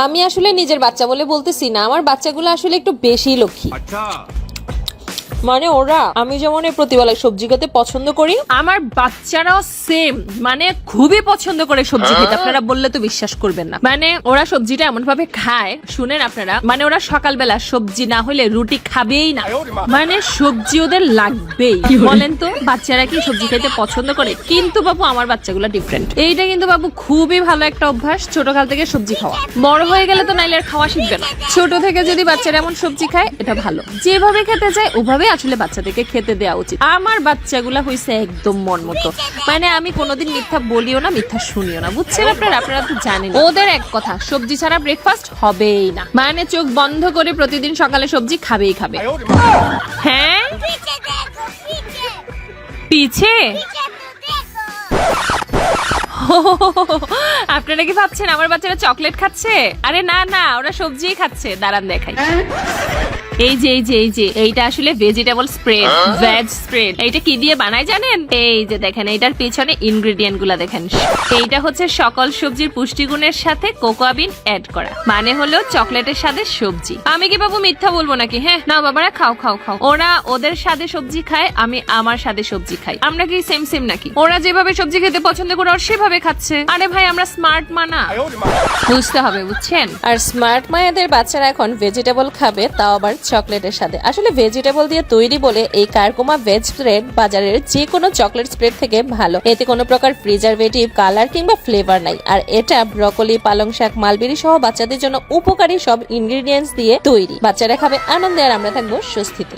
আমি আসলে নিজের বাচ্চা বলে বলতেছি না, আমার বাচ্চাগুলো আসলে একটু বেশি লক্ষ্মী। মানে ওরা আমি যেমন এই প্রতিবেলায় সবজি খেতে পছন্দ করি, আমার বাচ্চারাও সেম, মানে খুবই পছন্দ করে সবজি খেতে। আপনারা বললে তো বিশ্বাস করবেন না, মানে ওরা সবজিটা এমন ভাবে খায়, শুনেন আপনারা, মানে ওরা সকালবেলা সবজি না হলে রুটি খাবেই না, মানে সবজি ওদের লাগবেই। বলেন তো বাচ্চারা কি সবজি খেতে পছন্দ করে? কিন্তু বাবু আমার বাচ্চাগুলো ডিফারেন্ট। এইটা কিন্তু বাবু খুবই ভালো একটা অভ্যাস, ছোটকাল থেকে সবজি খাওয়া। বড় হয়ে গেলে তো নাইলে আর খাওয়া শিখবে না। ছোট থেকে যদি বাচ্চারা এমন সবজি খায় এটা ভালো, যেভাবে খেতে চায় ওভাবে আসলে বাচ্চাদেরকে খেতে দেওয়া উচিত। আমার বাচ্চাগুলা হইছে একদম মন মতো, মানে আমি কোনোদিন মিথ্যা বলিও না, মিথ্যা শুনিও না, বুঝছেন আপনারা? আপনারা তো জানেন ওদের এক কথা, সবজি ছাড়া ব্রেকফাস্ট হবেই না, মানে চোখ বন্ধ করে প্রতিদিন সকালে সবজি খাবেই খাবে। হ্যাঁ পিছে আপনারা কি ভাবছেন আমার বাচ্চারা চকলেট খাচ্ছে? আরে না না, ওরা সবজি খাচ্ছে। দাঁড়ান দেখাই। এই যে এইটা আসলে ভেজিটেবল স্প্রেড, ভেজ স্প্রেড। এইটা কি দিয়ে বানায় জানেন? এই যে দেখেন, এইটার পিছনে ইনগ্রেডিয়েন্ট গুলা দেখেন। এইটা হচ্ছে সকল সবজির পুষ্টিগুণের সাথে কোকোয়া বিন অ্যাড করা, মানে হলো চকলেটের সাথে সবজি। আমি কি বাবু মিথ্যা বলবো নাকি? হ্যাঁ না বাবারা, খাও খাও খাও। ওরা ওদের সাথে সবজি খায়, আমি আমার সাথে সবজি খাই। আমরা কি সেম সেম নাকি? ওরা যেভাবে সবজি খেতে পছন্দ করে ওরা সেভাবে খাচ্ছে। আরে ভাই আমরা স্মার্ট মানা, বুঝতে হবে, বুঝছেন? আর স্মার্ট মায়েদের বাচ্চারা এখন ভেজিটেবল খাবে, তাও আবার চকলেটের সাথে। আসলে ভেজিটেবল দিয়ে তৈরি বলে এই কারকুমা ভেজ স্প্রেড বাজারের যে কোনো চকলেট স্প্রেড থেকে ভালো। এতে কোনো প্রকার প্রিজারভেটিভ, কালার কিংবা ফ্লেভার নাই। আর এটা ব্রকলি, পালং শাক, মালবেরি সহ বাচ্চাদের জন্য উপকারী সব ইনগ্রেডিয়েন্টস দিয়ে তৈরি। বাচ্চারা খাবে আনন্দে আর আমরা থাকবো স্বস্তিতে।